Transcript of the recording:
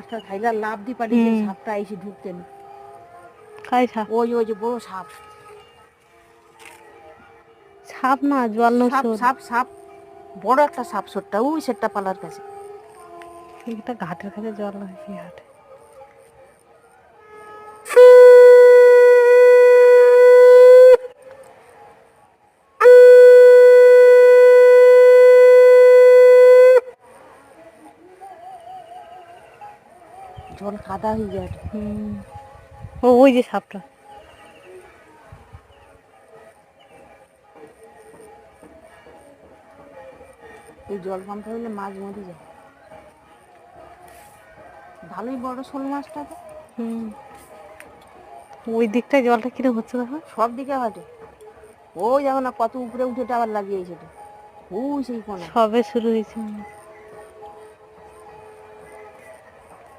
মাছটা খাইলা লাভ দি পারিছে সাপটা এসে ঢুকতেন কাই সাপ? ওই যে বড় সাপ। সাপ না জল সাপ নসর। সাপ সাপ বড় একটা সাপ সরটা ওই সেটটা পালার কাছে। এটা ঘাটের কাছে জল হয় কি ঘাটে? জল কাদা হয়ে যায়। ওই যে সাপটা। এই জল পাম্পটা হলে মাছ মরে যায়। ভালোই বড় শোল মাছটা তো। ওই দিকটায় জলটা কিরকম হচ্ছে দেখো। সব দিকে হাঁটে। ওই দেখো না কত উপরে উঠেটা আবার লাগিয়েছে। ওই সেই কোনা সবে শুরু হয়েছে।